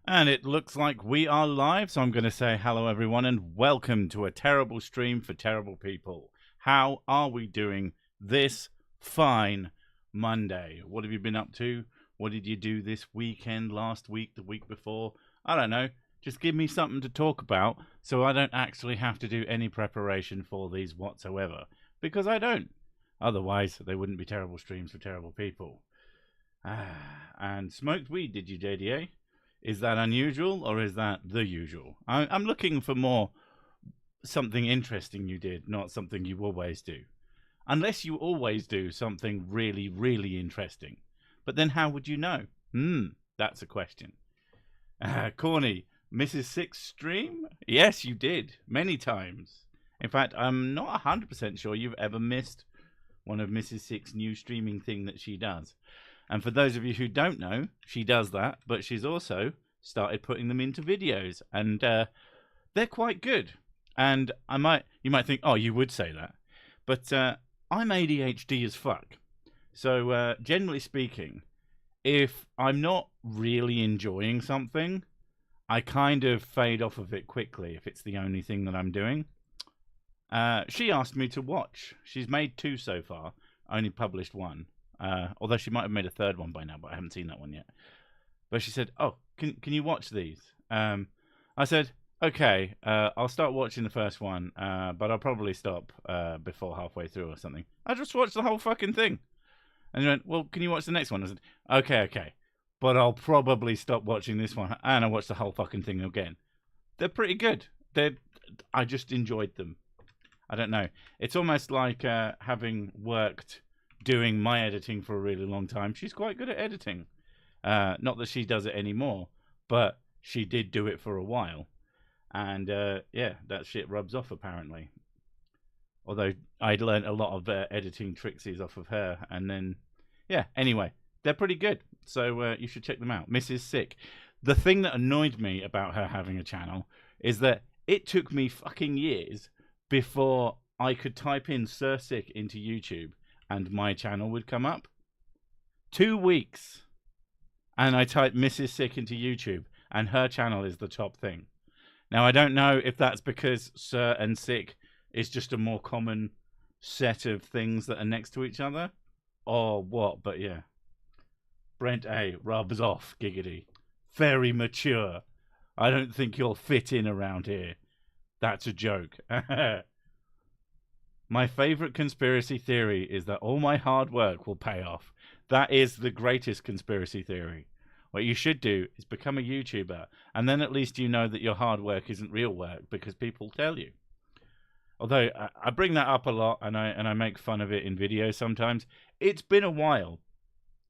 And it looks like we are live, so I'm going to say hello, everyone, and welcome to a terrible stream for terrible people. How are we doing this fine Monday? What have you been up to? What did you do this weekend, last week, the week before? I don't know. Just give me something to talk about so I don't actually have to do any preparation for these whatsoever. Because I don't. Otherwise, they wouldn't be terrible streams for terrible people. And smoked weed, did you, JDA? Is that unusual or is that the usual? I'm looking for more something interesting you did, not something you always do. Unless you always do something really, really interesting. But then how would you know? That's a question. Corny, Mrs. Six stream? Yes, you did. Many times. In fact, I'm not 100% sure you've ever missed one of Mrs. Six's new streaming thing that she does. And for those of you who don't know, she does that, but she's also started putting them into videos, and they're quite good. And you might think, oh, you would say that, but I'm ADHD as fuck. So generally speaking, if I'm not really enjoying something, I kind of fade off of it quickly if it's the only thing that I'm doing. She asked me to watch. She's made 2 so far, only published 1. Although she might have made a 3rd one by now, but I haven't seen that one yet. But she said, oh, can you watch these? I said, okay, I'll start watching the first one, but I'll probably stop before halfway through or something. I just watched the whole fucking thing. And she went, well, can you watch the next one? I said, okay, but I'll probably stop watching this one. And I watched the whole fucking thing again. They're pretty good. I just enjoyed them. I don't know. It's almost like having worked doing my editing for a really long time. She's quite good at editing. Not that she does it anymore, but she did do it for a while. And yeah, that shit rubs off apparently. Although I'd learned a lot of editing tricksies off of her. And then, yeah, anyway, they're pretty good. So you should check them out. Mrs. Sick. The thing that annoyed me about her having a channel is that it took me fucking years before I could type in Sir Sick into YouTube and my channel would come up. 2 weeks. And I typed Mrs. Sick into YouTube and her channel is the top thing. Now, I don't know if that's because Sir and Sick is just a more common set of things that are next to each other or what, but yeah. Brent A. rubs off, giggity. Very mature. I don't think you'll fit in around here. That's a joke. My favorite conspiracy theory is that all my hard work will pay off. That is the greatest conspiracy theory. What you should do is become a YouTuber, and then at least you know that your hard work isn't real work because people tell you. Although I bring that up a lot, and I make fun of it in videos sometimes. It's been a while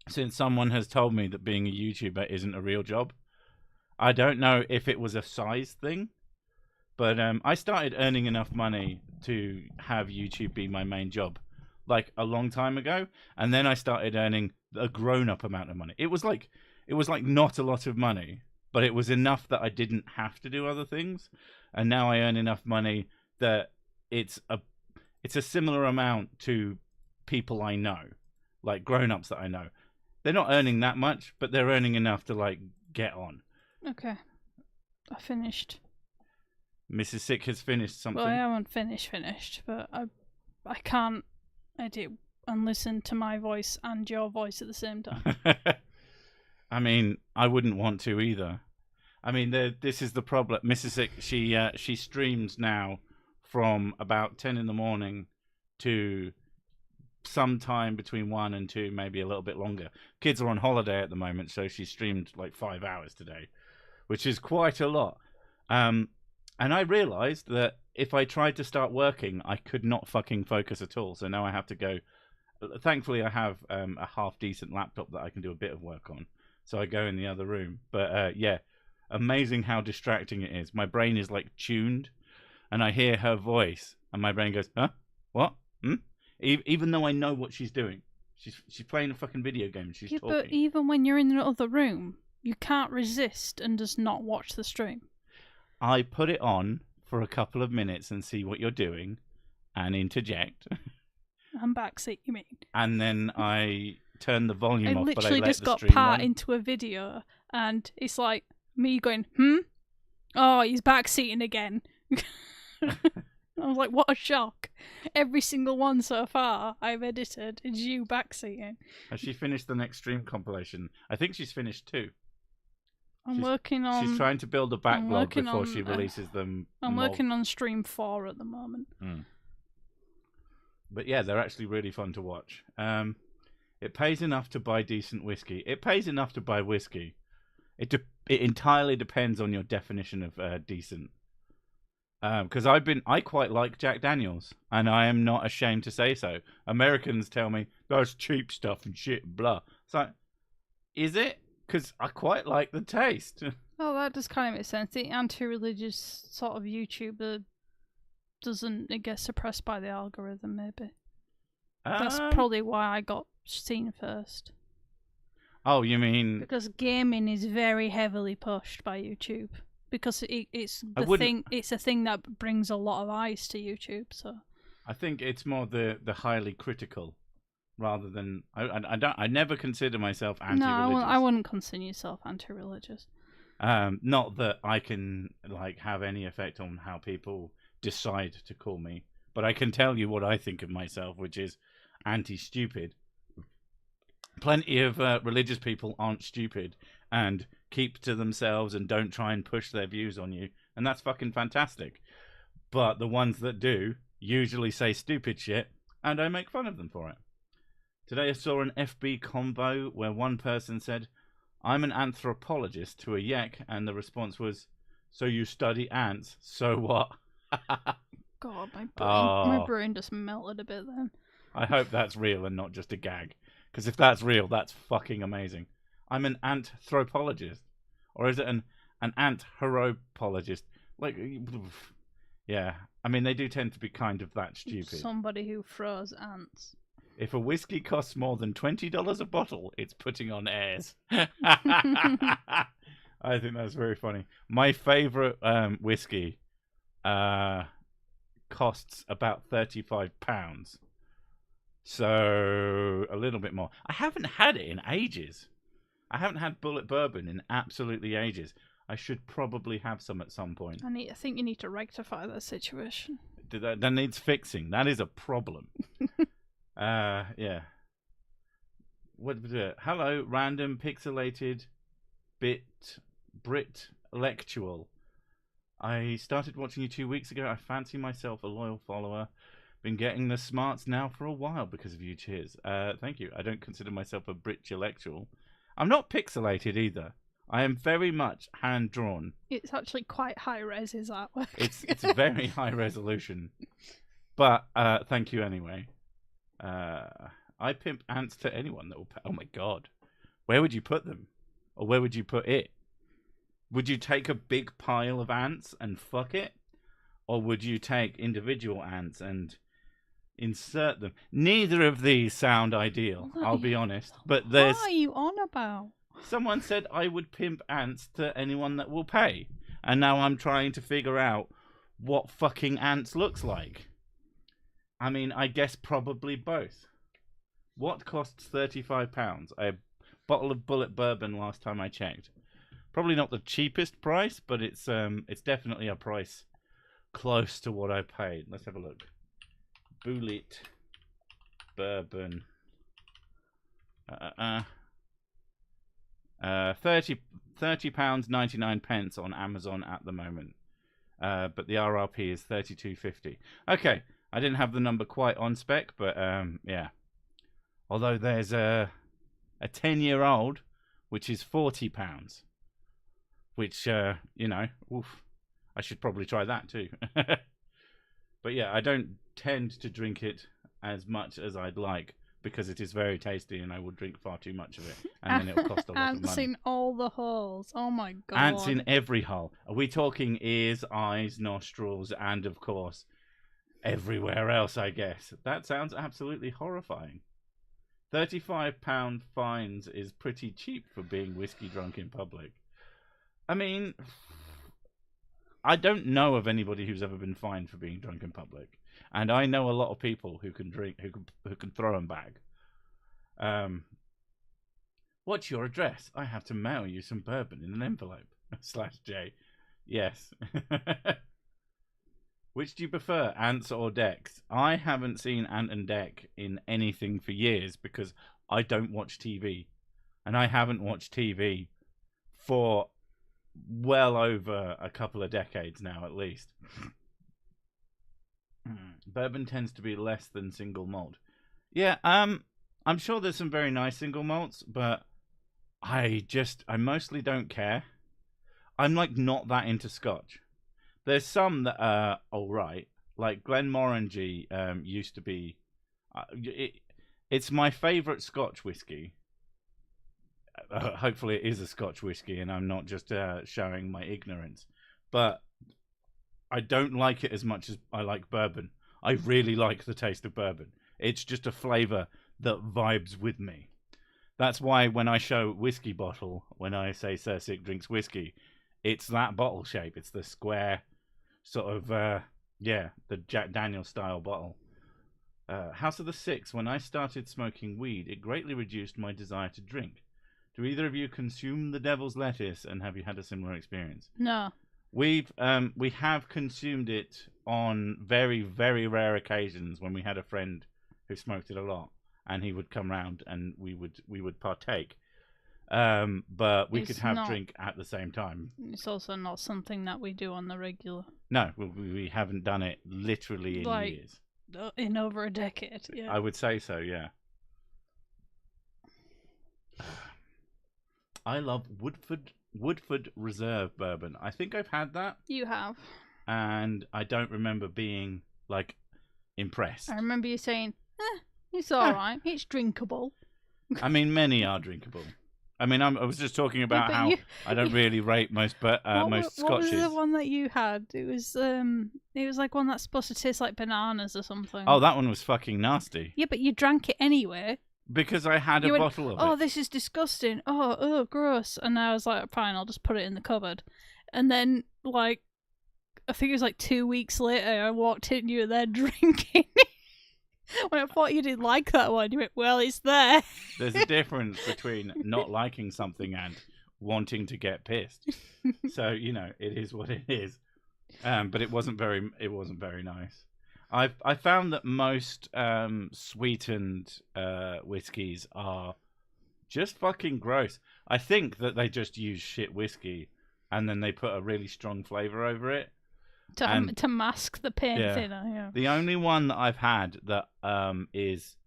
since someone has told me that being a YouTuber isn't a real job. I don't know if it was a size thing. But I started earning enough money to have YouTube be my main job, like a long time ago, and then I started earning a grown-up amount of money. It was like not a lot of money, but it was enough that I didn't have to do other things, and now I earn enough money that it's a similar amount to people I know, like grown-ups that I know. They're not earning that much, but they're earning enough to like get on. Okay, I finished. Mrs. Sick has finished something. Well, I haven't finished, but I can't edit and listen to my voice and your voice at the same time. I mean, I wouldn't want to either. I mean, this is the problem. Mrs. Sick, she streams now from about 10 in the morning to sometime between 1 and 2, maybe a little bit longer. Kids are on holiday at the moment, so she streamed like 5 hours today, which is quite a lot. And I realized that if I tried to start working, I could not fucking focus at all. So now I have to go. Thankfully, I have a half-decent laptop that I can do a bit of work on. So I go in the other room. But yeah, amazing how distracting it is. My brain is like tuned, and I hear her voice, and my brain goes, huh? What? Even though I know what she's doing. She's playing a fucking video game and she's talking. But even when you're in the other room, you can't resist and just not watch the stream. I put it on for a couple of minutes and see what you're doing and interject. And backseat, you mean? And then I turn the volume off, but I let the stream literally just got part run. into a video and it's like, Me going, oh, he's backseating again. I was like, what a shock. Every single one so far I've edited is you backseating. Has she finished the next stream compilation? I think she's finished 2. She's trying to build a backlog before she releases them. I'm working on stream 4 at the moment. But yeah, they're actually really fun to watch. It pays enough to buy decent whiskey. It pays enough to buy whiskey. It entirely depends on your definition of decent. Because I quite like Jack Daniels, and I am not ashamed to say so. Americans tell me that's cheap stuff and shit and blah. It's like, is it? Because I quite like the taste. Oh, that does kind of make sense. The anti-religious sort of YouTuber doesn't get suppressed by the algorithm, maybe. That's probably why I got seen first. Oh, you mean... Because gaming is very heavily pushed by YouTube. Because it's a thing that brings a lot of eyes to YouTube, so... I think it's more the highly critical, rather than... I never consider myself anti-religious. No, I wouldn't consider yourself anti-religious. Not that I can have any effect on how people decide to call me, but I can tell you what I think of myself, which is anti-stupid. Plenty of religious people aren't stupid and keep to themselves and don't try and push their views on you, and that's fucking fantastic. But the ones that do usually say stupid shit, and I make fun of them for it. Today I saw an FB combo where one person said, "I'm an anthropologist," to a yak, and the response was, "So you study ants, so what?" God, my brain just melted a bit then. I hope that's real and not just a gag, because if that's real, that's fucking amazing. I'm an anthropologist. Or is it an anthropologist? Yeah. I mean, they do tend to be kind of that stupid. Somebody who throws ants. If a whiskey costs more than $20 a bottle, it's putting on airs. I think that's very funny. My favourite whiskey costs about £35. So a little bit more. I haven't had it in ages. I haven't had Bullet Bourbon in absolutely ages. I should probably have some at some point. I think you need to rectify that situation. That needs fixing. That is a problem. Yeah. What was it? Hello, random pixelated Brit lectual. I started watching you 2 weeks ago. I fancy myself a loyal follower. Been getting the smarts now for a while because of you. Cheers. Thank you. I don't consider myself a Brit intellectual. I'm not pixelated either. I am very much hand drawn. It's actually quite high res, his artwork. It's very high resolution. But thank you anyway. I pimp ants to anyone that will pay. Oh my god. Where would you put them? Or where would you put it? Would you take a big pile of ants and fuck it? Or would you take individual ants and insert them? Neither of these sound ideal, I'll be honest. But there's... What are you on about? Someone said I would pimp ants to anyone that will pay. And now I'm trying to figure out what fucking ants looks like. I mean, I guess probably both. What costs £35? A bottle of Bullet Bourbon last time I checked. Probably not the cheapest price, but it's definitely a price close to what I paid. Let's have a look. Bullet Bourbon. £30.99 on Amazon at the moment. But the RRP is $32.50. Okay, I didn't have the number quite on spec, but yeah. Although there's a 10-year-old, which is £40, which you know, oof, I should probably try that too. But yeah, I don't tend to drink it as much as I'd like because it is very tasty and I would drink far too much of it and then it'll cost a lot of money. Ants in all the holes. Oh my god. Ants in every hole. Are we talking ears, eyes, nostrils, and of course everywhere else, I guess? That sounds absolutely horrifying. £35 fines is pretty cheap for being whiskey drunk in public. I mean, I don't know of anybody who's ever been fined for being drunk in public, and I know a lot of people who can drink, who can throw them back. What's your address? I have to mail you some bourbon in an envelope. /J. Yes. Which do you prefer, ants or Dex? I haven't seen Ant and Dec in anything for years because I don't watch TV. And I haven't watched TV for well over a couple of decades now, at least. Bourbon tends to be less than single malt. Yeah, I'm sure there's some very nice single malts, but I mostly don't care. I'm like not that into Scotch. There's some that are alright, like Glenmorangie used to be. It's my favourite Scotch whiskey. Hopefully it is a Scotch whiskey and I'm not just showing my ignorance. But I don't like it as much as I like bourbon. I really like the taste of bourbon. It's just a flavour that vibes with me. That's why when I show whiskey bottle, when I say Sir Sick drinks whiskey, it's that bottle shape. It's the square sort of, the Jack Daniel's style bottle. House of the Six. When I started smoking weed, it greatly reduced my desire to drink. Do either of you consume the devil's lettuce, and have you had a similar experience? No. We have consumed it on very, very rare occasions when we had a friend who smoked it a lot, and he would come round and we would partake. But we could have drink at the same time. It's also not something that we do on the regular. No, we haven't done it literally in years. In over a decade, yeah. I would say so, yeah. I love Woodford Reserve bourbon. I think I've had that. You have. And I don't remember being, like, impressed. I remember you saying, it's alright, it's drinkable. I mean, many are drinkable. I mean, I was just talking about how I don't really rate most scotches. What was the one that you had? It was like one that's supposed to taste like bananas or something. Oh, that one was fucking nasty. Yeah, but you drank it anyway. Because I had a bottle of it. Oh, this is disgusting. Oh, gross. And I was like, fine, I'll just put it in the cupboard. And then, like, I think it was like 2 weeks later, I walked in, you were there drinking it. When I thought you didn't like that one, you went, well, it's there. There's a difference between not liking something and wanting to get pissed. So, it is what it is. But it wasn't very nice. I found that most sweetened whiskies are just fucking gross. I think that they just use shit whiskey and then they put a really strong flavour over it. To mask the pain thinner, yeah. The only one that I've had that is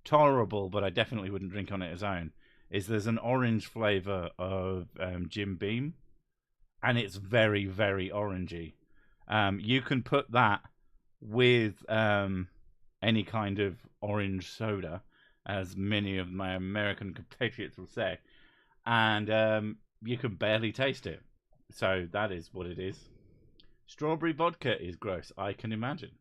tolerable, but I definitely wouldn't drink on its own, is there's an orange flavour of Jim Beam, and it's very, very orangey. You can put that with any kind of orange soda, as many of my American compatriots will say, and you can barely taste it. So that is what it is. Strawberry vodka is gross, I can imagine.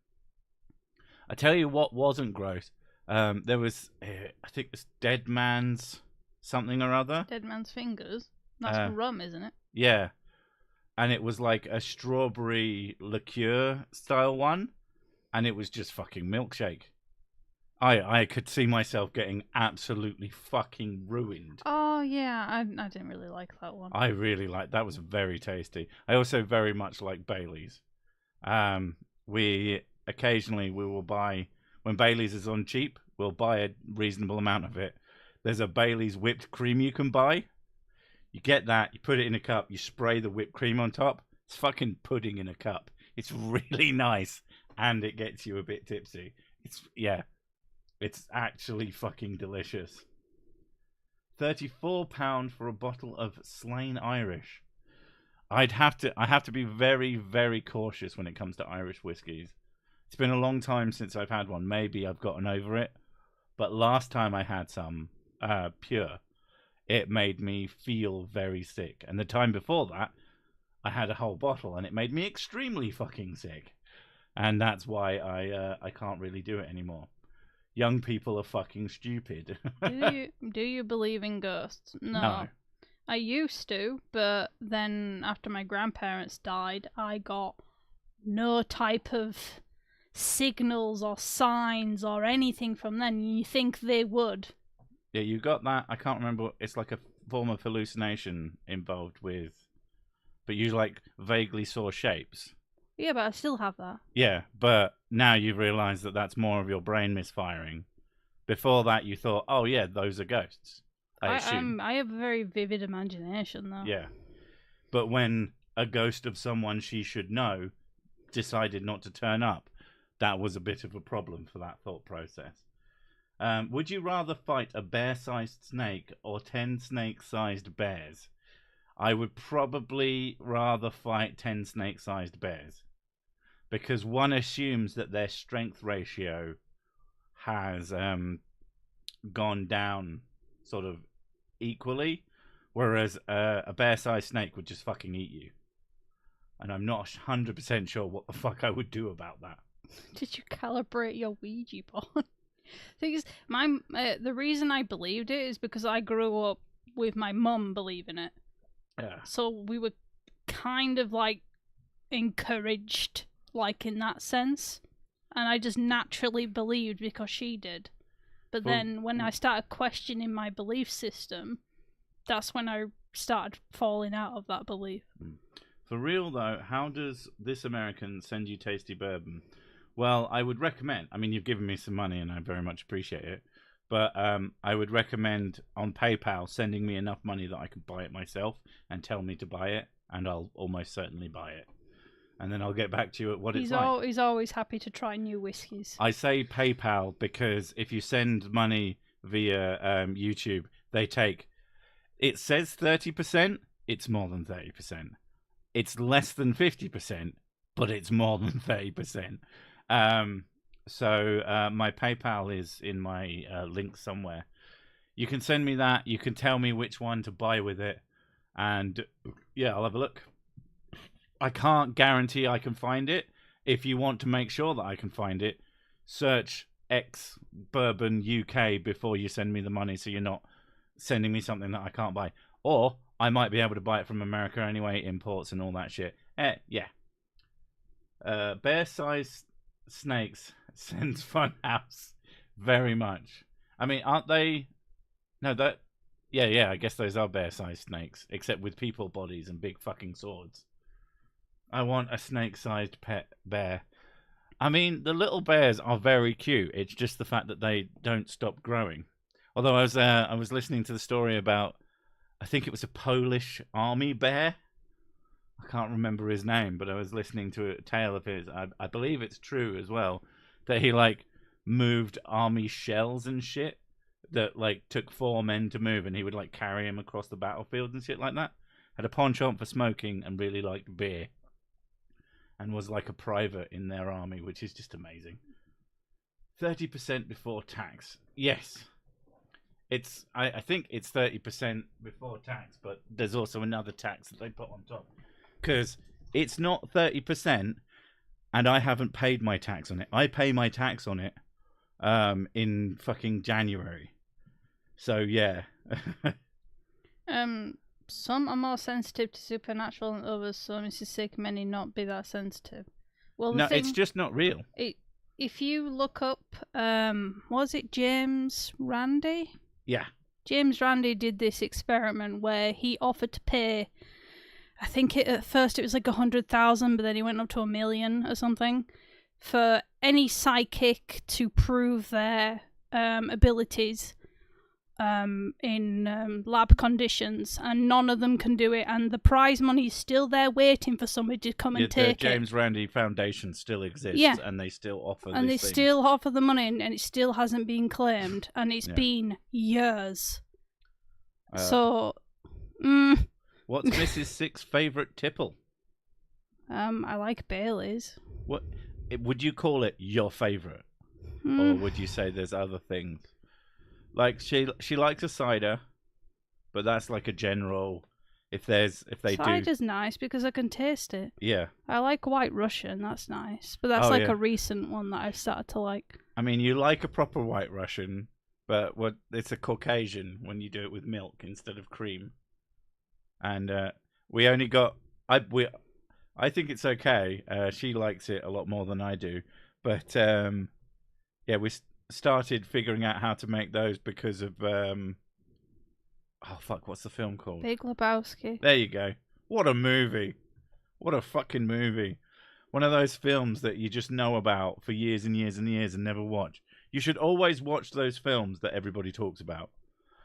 I tell you what wasn't gross. There was, I think it's Dead Man's something or other. Dead Man's Fingers? That's rum, isn't it? Yeah. And it was like a strawberry liqueur style one. And it was just fucking milkshake. I could see myself getting absolutely fucking ruined. Oh, yeah. I didn't really like that one. I really liked that. Was very tasty. I also very much like Bailey's. We will buy, when Bailey's is on cheap, we'll buy a reasonable amount of it. There's a Bailey's whipped cream you can buy. You get that, you put it in a cup, you spray the whipped cream on top. It's fucking pudding in a cup. It's really nice. And it gets you a bit tipsy. It's actually fucking delicious. £34 for a bottle of Slain Irish. I have to be very, very cautious when it comes to Irish whiskies. It's been a long time since I've had one. Maybe I've gotten over it. But last time I had some pure, it made me feel very sick. And the time before that, I had a whole bottle and it made me extremely fucking sick. And that's why I can't really do it anymore. Young people are fucking stupid. Do you believe in ghosts? No. I used to, but then after my grandparents died, I got no type of signals or signs or anything from them. You think they would. Yeah, you got that. I can't remember. It's like a form of hallucination involved with but you like vaguely saw shapes. Yeah, but I still have that. Yeah, but now you've realised that that's more of your brain misfiring. Before that, you thought, oh yeah, those are ghosts. I assume. I have a very vivid imagination, though. Yeah. But when a ghost of someone she should know decided not to turn up, that was a bit of a problem for that thought process. Would you rather fight a bear-sized snake or 10 snake-sized bears? I would probably rather fight 10 snake-sized bears. Because one assumes that their strength ratio has gone down sort of equally, whereas a bear-sized snake would just fucking eat you. And I'm not 100% sure what the fuck I would do about that. Did you calibrate your Ouija board? Thing is, the reason I believed it is because I grew up with my mum believing it. Yeah. So we were kind of like encouraged, like in that sense, and I just naturally believed because she did. But then when I started questioning my belief system, that's when I started falling out of that belief. For real though, how does this American send you tasty bourbon? Well, I would recommend, I mean, you've given me some money and I very much appreciate it, but I would recommend on PayPal sending me enough money that I can buy it myself and tell me to buy it, and I'll almost certainly buy it. And then I'll get back to you at what it's like. He's always happy to try new whiskies. I say PayPal because if you send money via YouTube, they take, it says 30%, it's more than 30%. It's less than 50%, but it's more than 30%. So my PayPal is in my link somewhere. You can send me that. You can tell me which one to buy with it. And yeah, I'll have a look. I can't guarantee I can find it. If you want to make sure that I can find it, search X Bourbon UK before you send me the money, so you're not sending me something that I can't buy. Or I might be able to buy it from America anyway, imports and all that shit. Yeah. Bear-sized snakes sends Funhouse very much. I mean, aren't they? No, that. Yeah. I guess those are bear-sized snakes, except with people bodies and big fucking swords. I want a snake-sized pet bear. I mean, the little bears are very cute. It's just the fact that they don't stop growing. Although I was listening to the story about, I think it was a Polish army bear. I can't remember his name, but I was listening to a tale of his. I believe it's true as well, that he like moved army shells and shit that like took 4 men to move, and he would like carry him across the battlefield and shit like that. Had a penchant for smoking and really liked beer, and was like a private in their army, which is just amazing. 30% before tax. Yes. I think it's 30% before tax, but there's also another tax that they put on top. Because it's not 30%, and I haven't paid my tax on it. I pay my tax on it in fucking January. So, yeah. Some are more sensitive to supernatural than others, so Mrs. Sick may not be that sensitive. Well, no, it's just not real. If you look up, was it James Randi? Yeah. James Randi did this experiment where he offered to pay, I think at first it was like 100,000, but then he went up to 1 million or something, for any psychic to prove their abilities in lab conditions, and none of them can do it, and the prize money is still there waiting for somebody to come and take it. The James Randi Foundation still exists, and they still offer and these they things. still offer the money, and it still hasn't been claimed, and it's been years. What's Mrs. Sick's favourite tipple? I like Bailey's. What would you call it? Your favourite, or would you say there's other things? Like she likes a cider, but that's like a general. If they do, cider's nice because I can taste it. Yeah. I like White Russian. That's nice, but that's a recent one that I've started to like. I mean, you like a proper White Russian, but it's a Caucasian when you do it with milk instead of cream. And we only got I think it's okay. She likes it a lot more than I do, but we started figuring out how to make those because of what's the film called? Big Lebowski. There you go. What a movie. What a fucking movie. One of those films that you just know about for years and years and years and never watch. You should always watch those films that everybody talks about.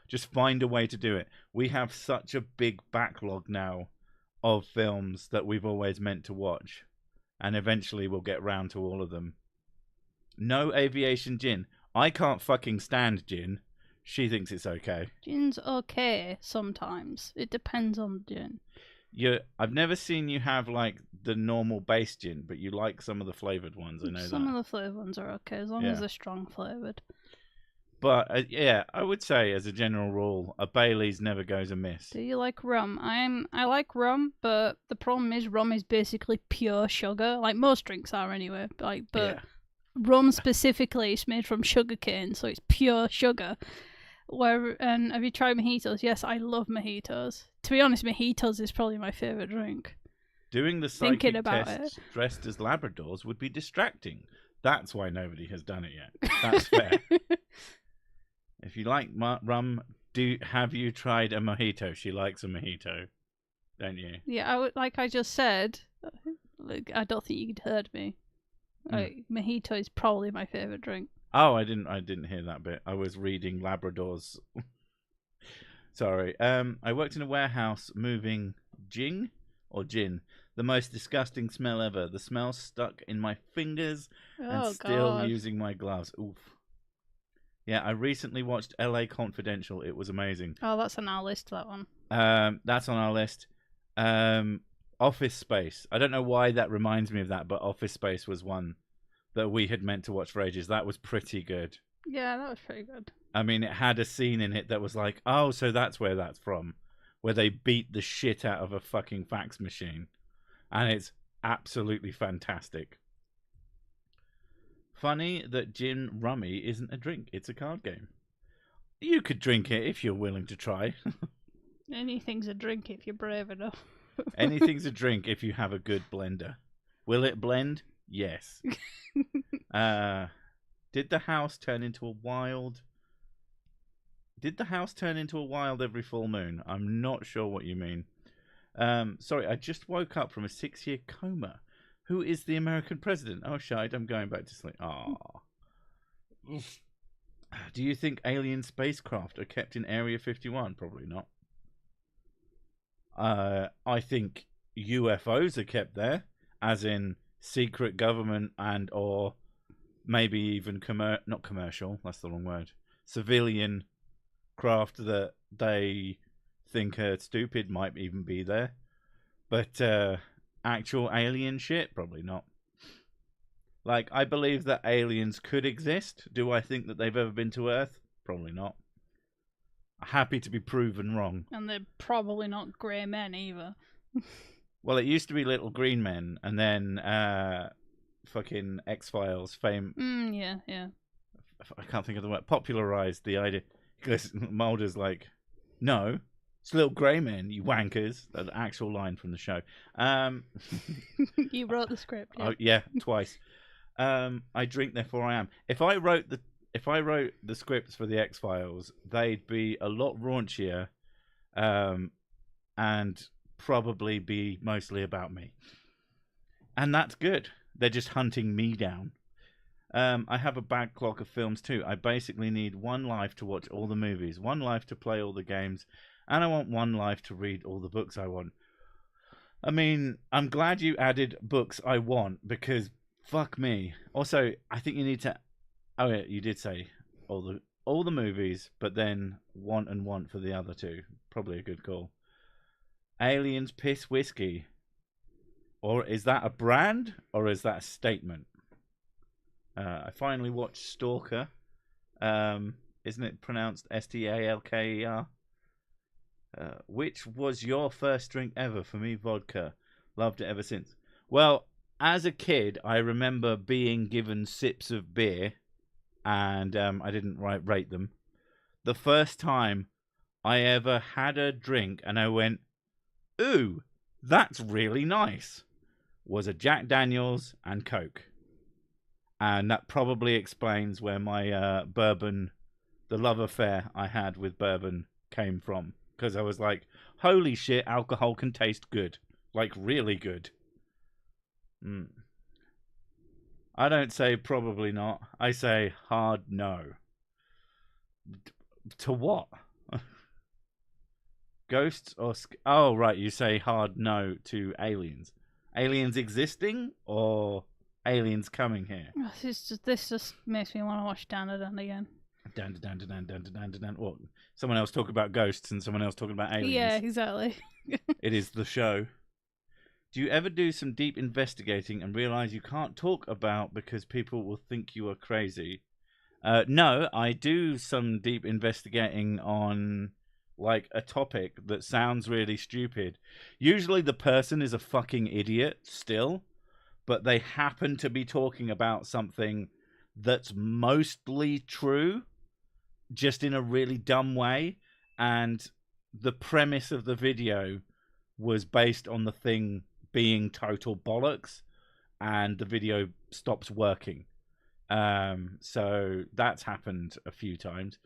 Just find a way to do it. We have such a big backlog now of films that we've always meant to watch. And eventually we'll get round to all of them. No aviation gin. I can't fucking stand gin. She thinks it's okay. Gin's okay sometimes. It depends on the gin. I've never seen you have like the normal base gin, but you like some of the flavoured ones. I know Some of the flavoured ones are okay, as long as they're strong flavoured. But I would say as a general rule, a Bailey's never goes amiss. Do you like rum? I like rum, but the problem is rum is basically pure sugar. Like most drinks are anyway. But rum specifically is made from sugarcane, so it's pure sugar. And have you tried mojitos? Yes, I love mojitos. To be honest, mojitos is probably my favourite drink. Doing the psychic tests dressed as Labradors would be distracting. That's why nobody has done it yet. That's fair. If you like rum, have you tried a mojito? She likes a mojito, don't you? Yeah, like I just said, I don't think you'd heard me. Mojito is probably my favourite drink. Oh, I didn't hear that bit. I was reading Labradors. Sorry. I worked in a warehouse moving gin. The most disgusting smell ever. The smell stuck in my fingers and still using my gloves. Oof. Yeah, I recently watched LA Confidential. It was amazing. Oh, that's on our list, that one. That's on our list. Office Space. I don't know why that reminds me of that, but Office Space was one that we had meant to watch for ages. That was pretty good. Yeah, that was pretty good. I mean, it had a scene in it that was like, oh, so that's where that's from. Where they beat the shit out of a fucking fax machine. And it's absolutely fantastic. Funny that gin rummy isn't a drink. It's a card game. You could drink it if you're willing to try. Anything's a drink if you're brave enough. Anything's a drink if you have a good blender. Will it blend? Yes. Did the house turn into a wild every full moon? I'm not sure what you mean. Sorry, I just woke up from a 6-year coma. Who is the American president? Oh, shite, I'm going back to sleep. Aww. Do you think alien spacecraft are kept in Area 51? Probably not. I think UFOs are kept there, as in secret government and or maybe even not commercial, that's the wrong word, civilian craft that they think are stupid might even be there. But actual alien shit, probably not. Like, I believe that aliens could exist. Do I think that they've ever been to Earth? Probably not. Happy to be proven wrong. And they're probably not grey men either. Well, it used to be little green men, and then fucking X-Files fame. Yeah. I can't think of the word. Popularized the idea. Because Mulder's like, no, it's little grey men, you wankers. An actual line from the show. You wrote the script. Yeah. Oh, yeah, twice. I drink, therefore I am. If I wrote the scripts for the X-Files, they'd be a lot raunchier, and probably be mostly about me. And that's good. They're just hunting me down. I have a backlog of films too. I basically need one life to watch all the movies, one life to play all the games, and I want one life to read all the books I want. I mean, I'm glad you added books I want, because fuck me. Also, I think you need to... Oh yeah, you did say all the movies, but then want for the other two. Probably a good call. Aliens Piss Whiskey. Or is that a brand, or is that a statement? I finally watched Stalker. Isn't it pronounced Stalker? Which was your first drink ever? For me, vodka. Loved it ever since. Well, as a kid, I remember being given sips of beer, and I didn't rate them. The first time I ever had a drink, and I went, ooh, that's really nice, was a Jack Daniels and Coke. And that probably explains where my bourbon, the love affair I had with bourbon, came from. because I was like, holy shit, alcohol can taste good. Like, really good. I don't say probably not. I say hard no. To what? Ghosts or... Oh, right, you say hard no to aliens. Aliens existing or aliens coming here? This just makes me want to watch Dan again. Dan. What? Someone else talking about ghosts and someone else talking about aliens. Yeah, exactly. It is the show. Do you ever do some deep investigating and realize you can't talk about because people will think you are crazy? No, I do some deep investigating on like a topic that sounds really stupid. Usually the person is a fucking idiot still, but they happen to be talking about something that's mostly true, just in a really dumb way. And the premise of the video was based on the thing being total bollocks, and the video stops working. So that's happened a few times.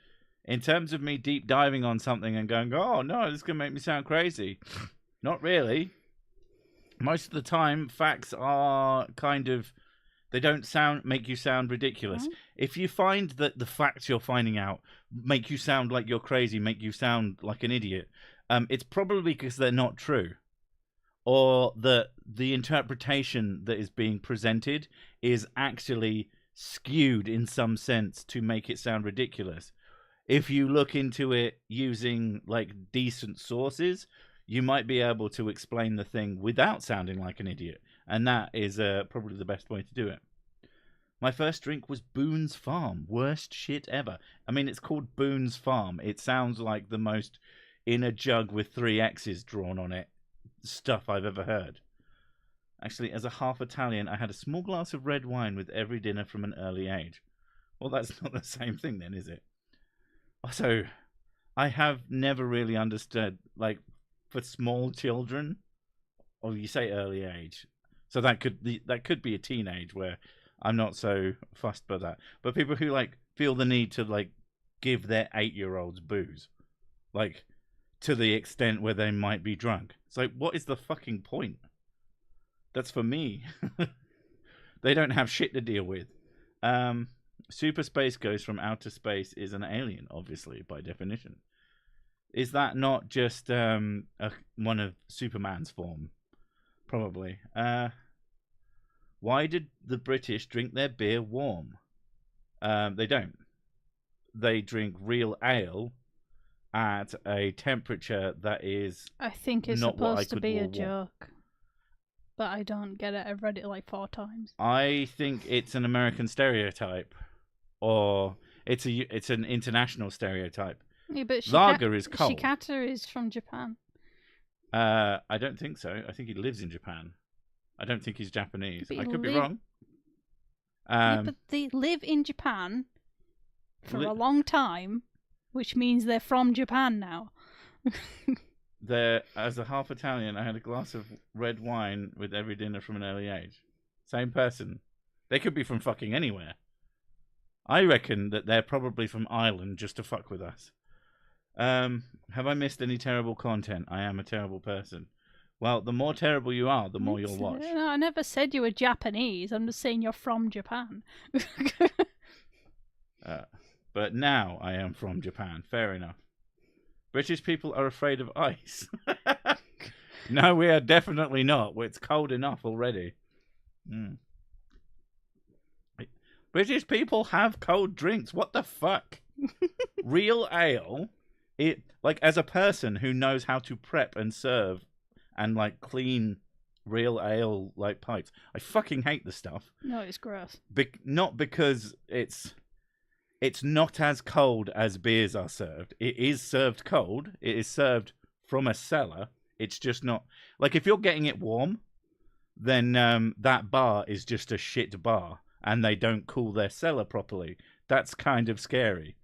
In terms of me deep diving on something and going, oh no, this is going to make me sound crazy. Not really. Most of the time, facts are kind of, they don't make you sound ridiculous. Mm-hmm. If you find that the facts you're finding out make you sound like you're crazy, make you sound like an idiot, it's probably because they're not true. Or that the interpretation that is being presented is actually skewed in some sense to make it sound ridiculous. If you look into it using like decent sources, you might be able to explain the thing without sounding like an idiot. And that is probably the best way to do it. My first drink was Boone's Farm. Worst shit ever. I mean, it's called Boone's Farm. It sounds like the most in a jug with 3 X's drawn on it stuff I've ever heard. Actually, as a half Italian, I had a small glass of red wine with every dinner from an early age. Well, that's not the same thing then, is it? Also, I have never really understood, like, for small children, or you say early age, so that could be a teenage where I'm not so fussed by that. But people who like feel the need to like give their 8-year-olds booze, like to the extent where they might be drunk. It's like, what is the fucking point? That's for me. They don't have shit to deal with. Super Space Ghost from outer space is an alien, obviously, by definition. Is that not just one of Superman's form? Probably. Why did the British drink their beer warm? They don't. They drink real ale at a temperature that is... I think it's supposed to be a joke. But I don't get it. I've read it like 4 times. I think it's an American stereotype. Or it's an international stereotype. Yeah, but lager is cold. Shikata is from Japan. I don't think so. I think he lives in Japan. I don't think he's Japanese. I could be wrong. Yeah, but they live in Japan for a long time, which means they're from Japan now. As a half Italian, I had a glass of red wine with every dinner from an early age. Same person. They could be from fucking anywhere. I reckon that they're probably from Ireland just to fuck with us. Have I missed any terrible content? I am a terrible person. Well, the more terrible you are, the more you'll watch. No, I never said you were Japanese. I'm just saying you're from Japan. But now I am from Japan. Fair enough. British people are afraid of ice. No, we are definitely not. It's cold enough already. British people have cold drinks. What the fuck? Real ale. As a person who knows how to prep and serve and like clean real ale like pipes, I fucking hate the stuff. No, it's gross. Not because it's not as cold as beers are served. It is served cold. It is served from a cellar. It's just not like if you're getting it warm, then that bar is just a shit bar and they don't cool their cellar properly. That's kind of scary.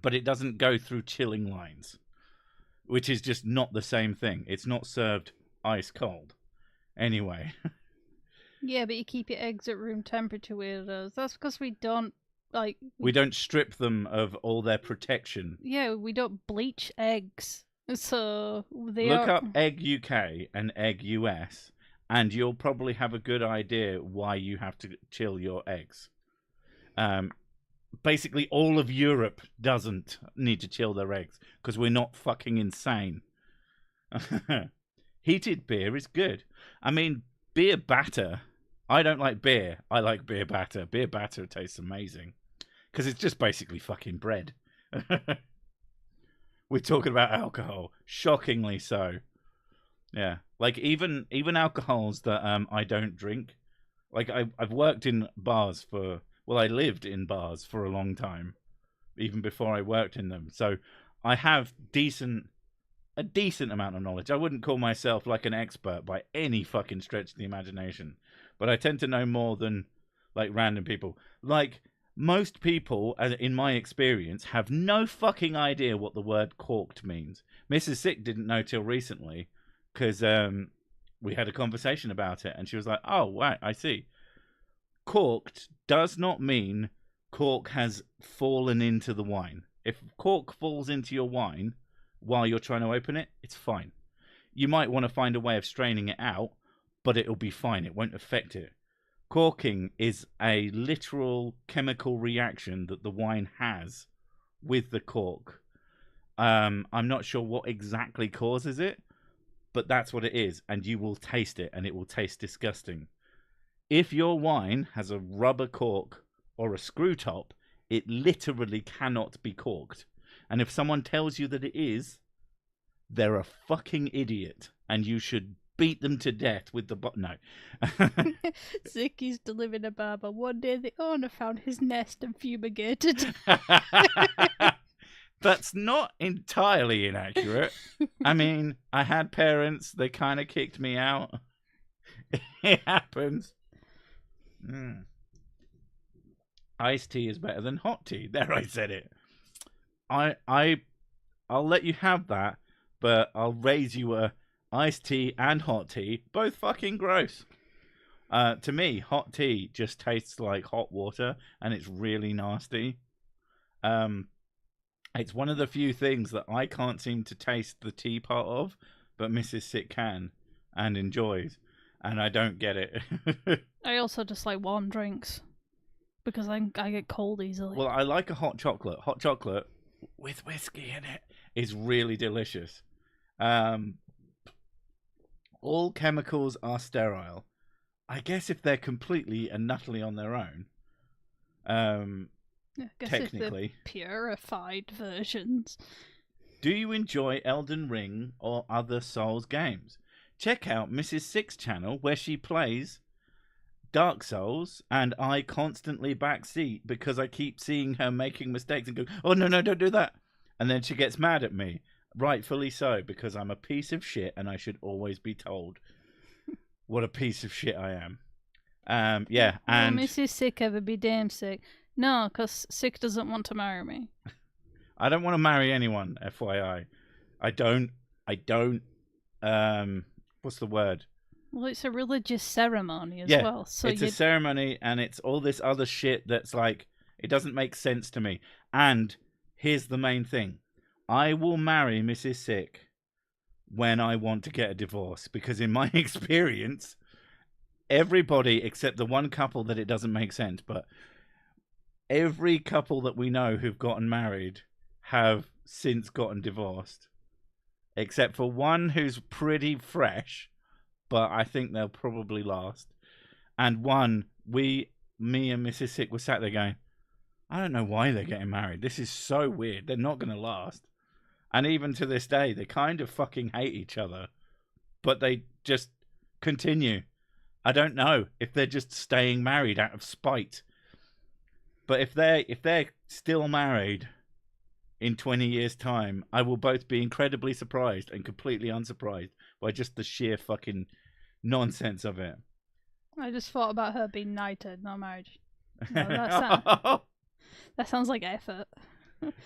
But it doesn't go through chilling lines, which is just not the same thing. It's not served ice cold. Anyway. Yeah, but you keep your eggs at room temperature with us. That's because we don't we don't strip them of all their protection. Yeah, we don't bleach eggs. So they Look are... up egg UK and egg US, and you'll probably have a good idea why you have to chill your eggs. Basically, all of Europe doesn't need to chill their eggs because we're not fucking insane. Heated beer is good. I mean, beer batter. I don't like beer. I like beer batter. Beer batter tastes amazing because it's just basically fucking bread. We're talking about alcohol, shockingly so. Yeah, like even alcohols that I don't drink. Like I've worked in bars for, well, I lived in bars for a long time, even before I worked in them. So I have a decent amount of knowledge. I wouldn't call myself like an expert by any fucking stretch of the imagination, but I tend to know more than like random people. Like most people, in my experience, have no fucking idea what the word corked means. Mrs. Sick didn't know till recently because we had a conversation about it, and she was like, "Oh, wow, I see. Corked does not mean cork has fallen into the wine. If cork falls into your wine while you're trying to open it, it's fine. You might want to find a way of straining it out, but it'll be fine. It won't affect it. Corking is a literal chemical reaction that the wine has with the cork. I'm not sure what exactly causes it, but that's what it is, and you will taste it, and it will taste disgusting. If your wine has a rubber cork or a screw top, it literally cannot be corked. And if someone tells you that it is, they're a fucking idiot, and you should beat them to death with the no. Sick used to live in a bar, but one day the owner found his nest and fumigated. That's not entirely inaccurate. I mean, I had parents, they kind of kicked me out. It happens. Iced tea is better than hot tea. There, I said it. I'll let you have that, but I'll raise you a iced tea and hot tea, both fucking gross. To me, hot tea just tastes like hot water, and it's really nasty. It's one of the few things that I can't seem to taste the tea part of, but Mrs. Sick can and enjoys, and I don't get it. I also just like warm drinks because I get cold easily. Well, I like a hot chocolate. Hot chocolate with whiskey in it is really delicious. All chemicals are sterile. I guess if they're completely and utterly on their own, I guess technically. If they're purified versions. Do you enjoy Elden Ring or other Souls games? Check out Mrs. Sick's channel where she plays Dark Souls, and I constantly backseat because I keep seeing her making mistakes and go, "Oh no, don't do that," and then she gets mad at me. Rightfully so, because I'm a piece of shit and I should always be told what a piece of shit I am. Yeah, and... Will Mrs. Sick ever be damn sick? No, because Sick doesn't want to marry me. I don't want to marry anyone, FYI. I don't, what's the word? Well, it's a religious ceremony as well. So it's a ceremony, and it's all this other shit that's like, it doesn't make sense to me. And here's the main thing. I will marry Mrs. Sick when I want to get a divorce, because in my experience, everybody except the one couple that it doesn't make sense, but every couple that we know who've gotten married have since gotten divorced, except for one who's pretty fresh, but I think they'll probably last. And one, me and Mrs. Sick were sat there going, I don't know why they're getting married. This is so weird. They're not going to last. And even to this day, they kind of fucking hate each other, but they just continue. I don't know if they're just staying married out of spite. But if they're still married in 20 years' time, I will both be incredibly surprised and completely unsurprised by just the sheer fucking nonsense of it. I just thought about her being knighted, not married. No, that sounds like effort.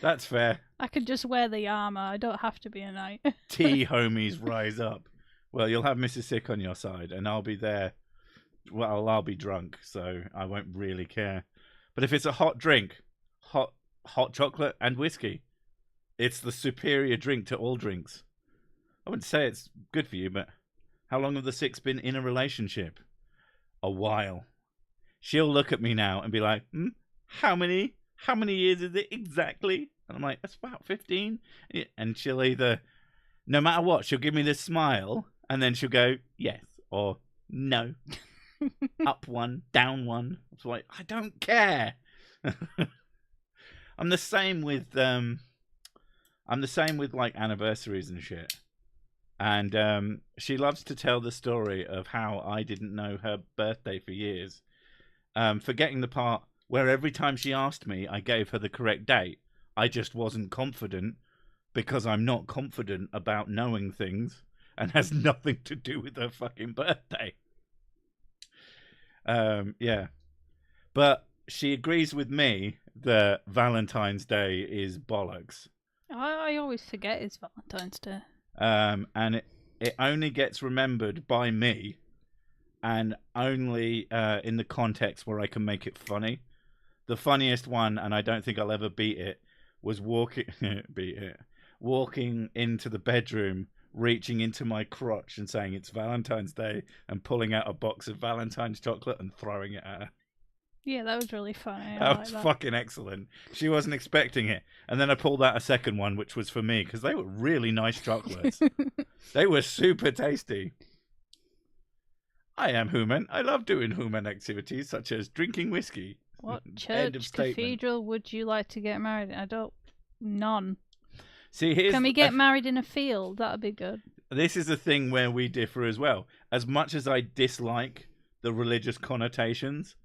That's fair. I could just wear the armor. I don't have to be a knight. Tea homies rise up. Well, you'll have Mrs. Sick on your side, and I'll be there. Well, I'll be drunk, so I won't really care. But if it's a hot drink, hot chocolate and whiskey, it's the superior drink to all drinks. I wouldn't say it's good for you, but how long have the 6 been in a relationship? A while. She'll look at me now and be like, how many years is it exactly? And I'm like, that's about 15. And she'll either, no matter what, she'll give me this smile, and then she'll go, yes, or no. Up 1, down 1. It's like, I don't care. I'm the same with like anniversaries and shit. And she loves to tell the story of how I didn't know her birthday for years. Forgetting the part where every time she asked me, I gave her the correct date. I just wasn't confident, because I'm not confident about knowing things, and has nothing to do with her fucking birthday. Yeah. But she agrees with me that Valentine's Day is bollocks. I always forget it's Valentine's Day. And it only gets remembered by me, and only in the context where I can make it funny. The funniest one, and I don't think I'll ever beat it, was walking into the bedroom, reaching into my crotch and saying it's Valentine's Day, and pulling out a box of Valentine's chocolate and throwing it at her. Yeah, that was really funny. That was fucking excellent. She wasn't expecting it. And then I pulled out a second one, which was for me, because they were really nice chocolates. They were super tasty. I am human. I love doing human activities, such as drinking whiskey. What church cathedral would you like to get married in? None. See, can we get married in a field? That'd be good. This is the thing where we differ as well. As much as I dislike the religious connotations,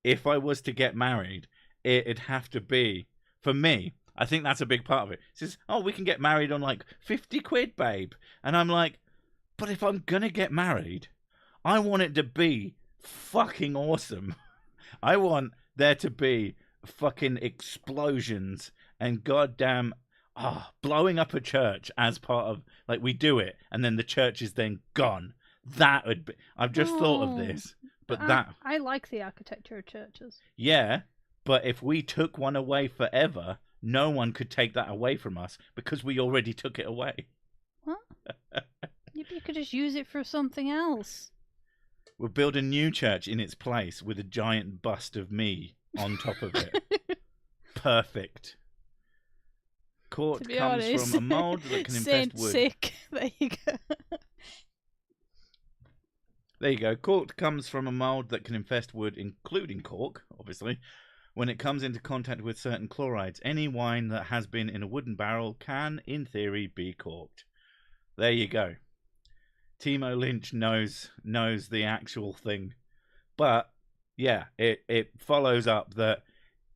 if I was to get married, it'd have to be, for me, I think that's a big part of it. It says, oh, we can get married on like 50 quid, babe. And I'm like, but if I'm going to get married, I want it to be fucking awesome. I want there to be fucking explosions and goddamn blowing up a church as part of, like, we do it and then the church is then gone. That would be, I've just thought of this. But I like the architecture of churches. Yeah, but if we took one away forever, no one could take that away from us because we already took it away. What? You could just use it for something else. We'll build a new church in its place with a giant bust of me on top of it. Perfect. Court comes from a mould that can infest wood. Sick. There you go. There you go. Cork comes from a mould that can infest wood, including cork, obviously. When it comes into contact with certain chlorides, any wine that has been in a wooden barrel can, in theory, be corked. There you go. Timo Lynch knows the actual thing. But, yeah, it follows up that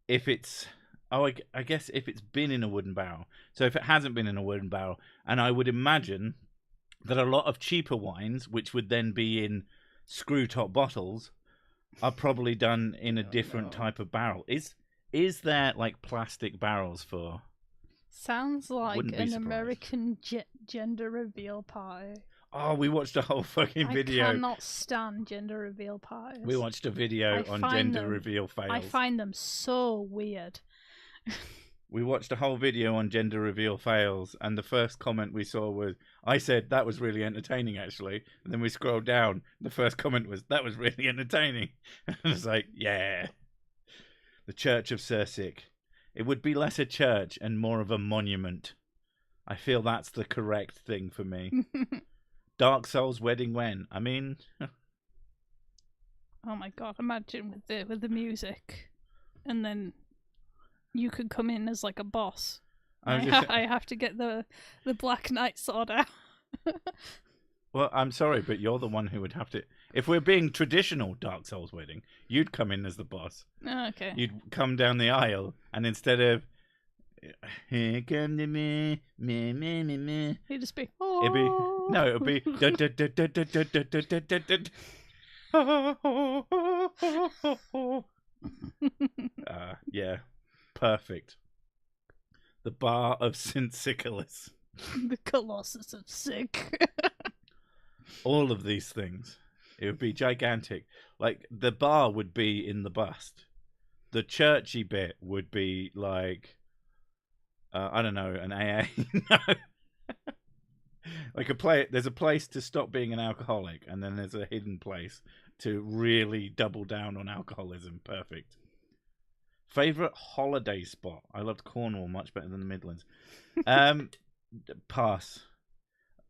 if it's... I guess if it's been in a wooden barrel. So if it hasn't been in a wooden barrel, and I would imagine that a lot of cheaper wines, which would then be in screw-top bottles, are probably done in a different type of barrel. Is there, like, plastic barrels for... Sounds like an American gender reveal party. Oh, we watched a whole fucking video. I cannot stand gender reveal parties. We watched a video on gender reveal fails. I find them so weird. We watched a whole video on gender reveal fails, and the first comment we saw was, I said, that was really entertaining, actually. And then we scrolled down, the first comment was, that was really entertaining. And it's like, yeah. The Church of Cirsic. It would be less a church and more of a monument. I feel that's the correct thing for me. Dark Souls wedding when? I mean... Oh my god, imagine with the music. And then... you could come in as like a boss. I have to get the Black Knight sword out. Well, I'm sorry, but you're the one who would have to... If we're being traditional Dark Souls wedding, you'd come in as the boss. Oh, okay. You'd come down the aisle, and instead of... Here come to me, me. You'd just be... Oh. It'd be... Yeah. Perfect. The Bar of St. Siculus. The Colossus of Sick. All of these things. It would be gigantic. Like, the bar would be in the bust. The churchy bit would be like, I don't know, an AA. No. Like there's a place to stop being an alcoholic, and then there's a hidden place to really double down on alcoholism. Perfect. Favorite holiday spot? I loved Cornwall much better than the Midlands. Pass.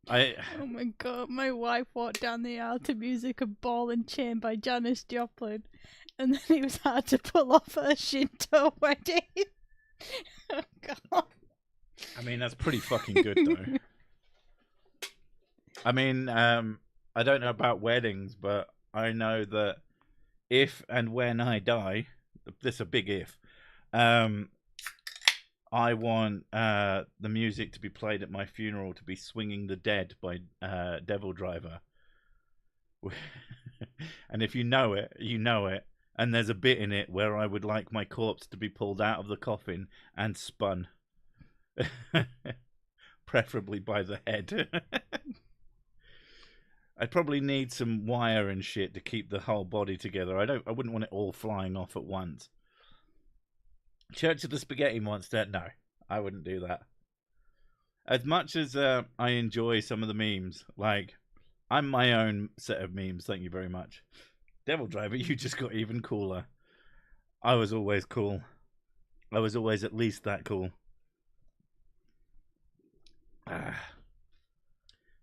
Oh my god, my wife walked down the aisle to music of Ball and Chain by Janis Joplin, and then it was hard to pull off her Shinto wedding. Oh god. I mean, that's pretty fucking good, though. I mean, I don't know about weddings, but I know that if and when I die, this is a big if, I want the music to be played at my funeral to be Swinging the Dead by Devil Driver. And if you know it, you know it. And there's a bit in it where I would like my corpse to be pulled out of the coffin and spun. Preferably by the head. I'd probably need some wire and shit to keep the whole body together. I wouldn't want it all flying off at once. Church of the Spaghetti Monster? No, I wouldn't do that. As much as I enjoy some of the memes, like, I'm my own set of memes, thank you very much. Devil Driver, you just got even cooler. I was always cool. I was always at least that cool.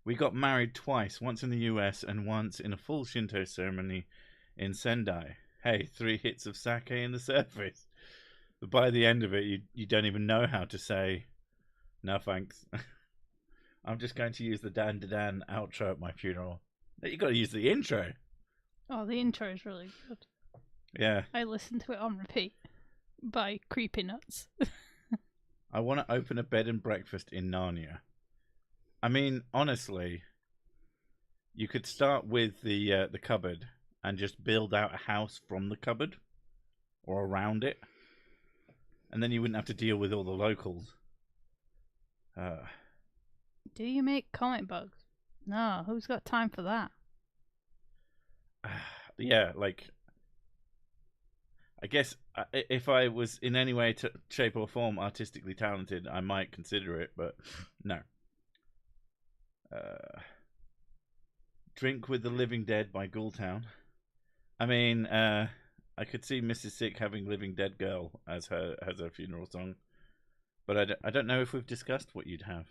We got married twice, once in the US and once in a full Shinto ceremony in Sendai. Hey, 3 hits of sake in the surface. But by the end of it, you don't even know how to say, no thanks. I'm just going to use the Dan Dan outro at my funeral. You got to use the intro. Oh, the intro is really good. Yeah. I listened to it on repeat by Creepy Nuts. I want to open a bed and breakfast in Narnia. I mean, honestly, you could start with the cupboard and just build out a house from the cupboard or around it, and then you wouldn't have to deal with all the locals. Do you make comic books? No, who's got time for that? Yeah, like, I guess if I was in any way, shape or form artistically talented, I might consider it, but no. Drink with the Living Dead by Ghoultown. I mean, I could see Mrs. Sick having Living Dead Girl as her funeral song, but I don't know if we've discussed what you'd have.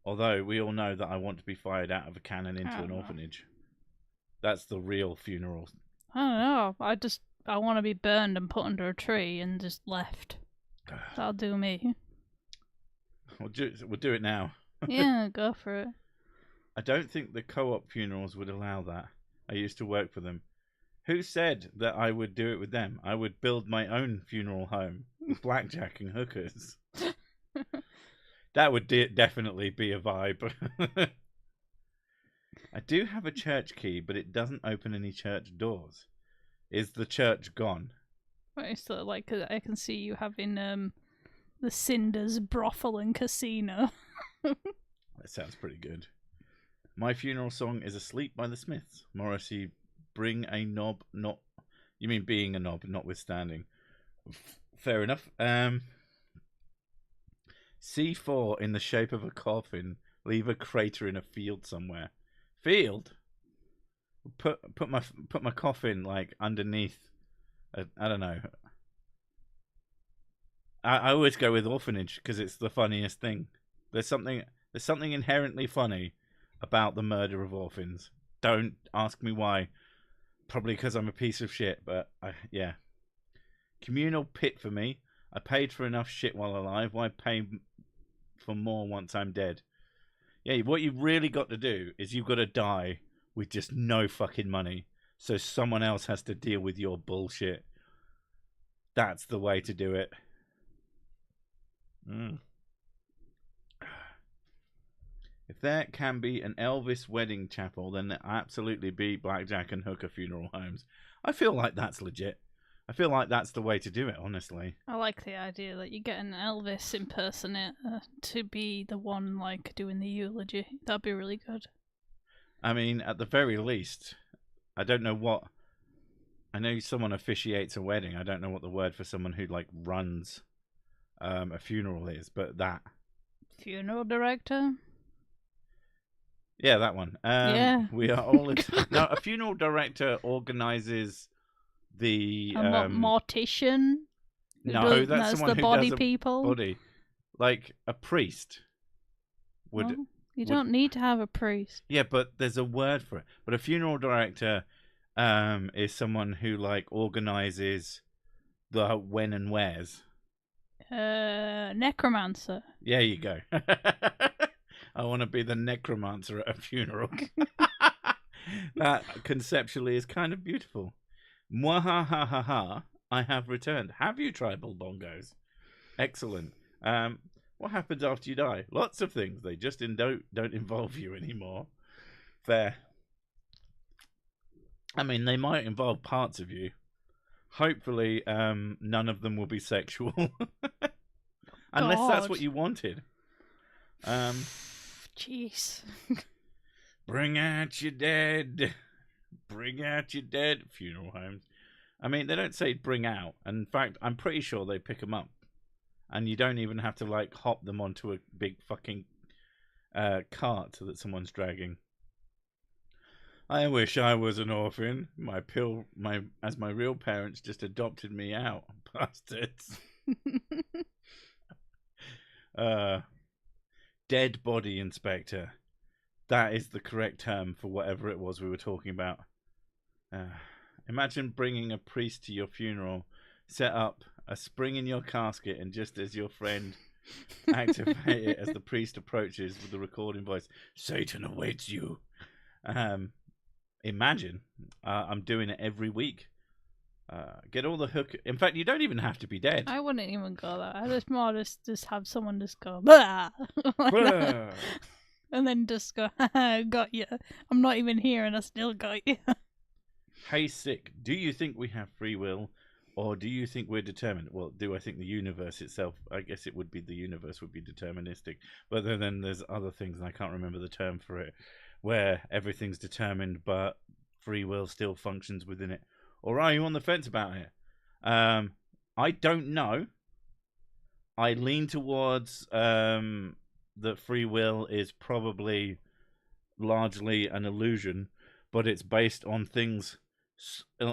Although we all know that I want to be fired out of a cannon into an orphanage. That's the real funeral. I don't know. I want to be burned and put under a tree and just left. That'll do me. We'll do it now. Yeah, go for it. I don't think the co-op funerals would allow that. I used to work for them. Who said that I would do it with them? I would build my own funeral home with blackjack and hookers. That would definitely be a vibe. I do have a church key, but it doesn't open any church doors. Is the church gone? Right, so like I can see you having the Cinders brothel and casino. That sounds pretty good. My funeral song is "Asleep" by the Smiths. Morrissey, bring a knob, not. You mean being a knob, notwithstanding. Fair enough. C4 in the shape of a coffin. Leave a crater in a field somewhere. Field. Put my coffin like underneath. I don't know. I always go with orphanage because it's the funniest thing. There's something inherently funny about the murder of orphans. Don't ask me why. Probably because I'm a piece of shit, but yeah. Communal pit for me. I paid for enough shit while alive. Why pay for more once I'm dead? Yeah, what you've really got to do is you've got to die with just no fucking money, so someone else has to deal with your bullshit. That's the way to do it. If there can be an Elvis wedding chapel, then there absolutely be blackjack and hooker funeral homes. I feel like that's legit. I feel like that's the way to do it, honestly. I like the idea that you get an Elvis impersonator to be the one like doing the eulogy. That'd be really good. I mean, at the very least, I don't know what. I know someone officiates a wedding. I don't know what the word for someone who like runs a funeral is, but that Funeral director. Yeah, that one. Yeah. We are all... No, a funeral director organises the... mortician? No, that's someone the who body does a people. body. Like, a priest would... Well, you don't need to have a priest. Yeah, but there's a word for it. But a funeral director is someone who, like, organises the when and wheres. Necromancer. Yeah, you go. I want to be the necromancer at a funeral. That conceptually is kind of beautiful. Mwahahaha, I have returned. Have you, tribal bongos? Excellent. What happens after you die? Lots of things. They just don't involve you anymore. Fair. I mean, they might involve parts of you. Hopefully, none of them will be sexual. Unless that's what you wanted. Jeez. Bring out your dead. Bring out your dead. Funeral homes. I mean, they don't say bring out. In fact, I'm pretty sure they pick them up. And you don't even have to, like, hop them onto a big fucking cart that someone's dragging. I wish I was an orphan. As my real parents just adopted me out. Bastards. Dead body inspector. That is the correct term for whatever it was we were talking about. Imagine bringing a priest to your funeral, set up a spring in your casket, and just as your friend activate it as the priest approaches with the recording voice, Satan awaits you. Imagine. I'm doing it every week. Get all the hook. In fact, you don't even have to be dead. I wouldn't even go there. I just more just have someone just go, bah! Like and then just go, got you. I'm not even here and I still got you. Hey, sick. Do you think we have free will, or do you think we're determined? Well, do I think the universe itself? I guess it would be the universe would be deterministic. But then there's other things, and I can't remember the term for it, where everything's determined, but free will still functions within it. Or are you on the fence about it? I don't know. I lean towards that free will is probably largely an illusion, but it's based on things,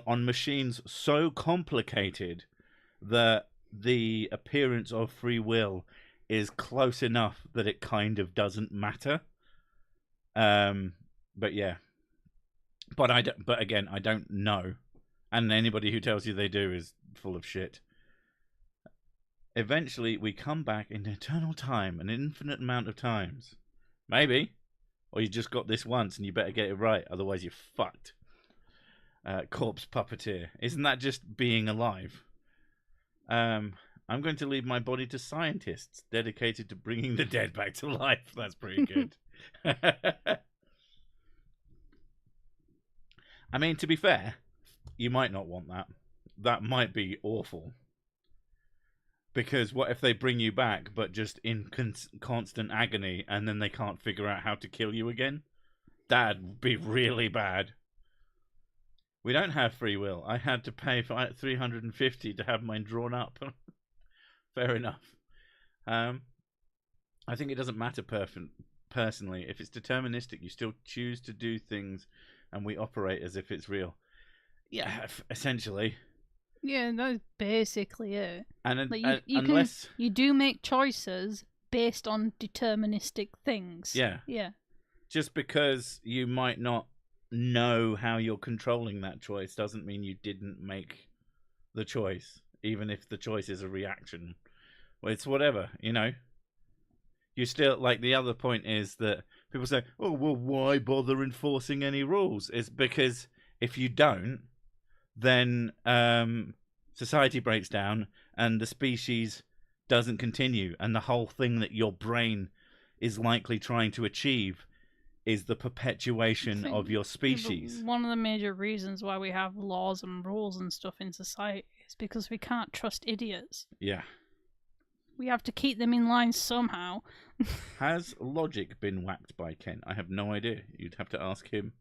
on machines so complicated that the appearance of free will is close enough that it kind of doesn't matter. But yeah. But again, I don't know. And anybody who tells you they do is full of shit. Eventually, we come back in eternal time, an infinite amount of times. Maybe. Or you just got this once and you better get it right, otherwise you're fucked. Corpse puppeteer. Isn't that just being alive? I'm going to leave my body to scientists dedicated to bringing the dead back to life. That's pretty good. I mean, to be fair, you might not want that. That might be awful. Because what if they bring you back, but just in constant agony, and then they can't figure out how to kill you again? That'd be really bad. We don't have free will. I had to pay for $350 to have mine drawn up. Fair enough. I think it doesn't matter personally. If it's deterministic, you still choose to do things, and we operate as if it's real. Yeah, essentially. Yeah, that's basically it. And like you do make choices based on deterministic things. Yeah. Yeah. Just because you might not know how you're controlling that choice doesn't mean you didn't make the choice, even if the choice is a reaction. Well, it's whatever, you know. You still, like, the other point is that people say, oh, well, why bother enforcing any rules? It's because if you don't, then society breaks down and the species doesn't continue, and the whole thing that your brain is likely trying to achieve is the perpetuation of your species. One of the major reasons why we have laws and rules and stuff in society is because we can't trust idiots. Yeah. We have to keep them in line somehow. Has logic been whacked by Kent? I have no idea. You'd have to ask him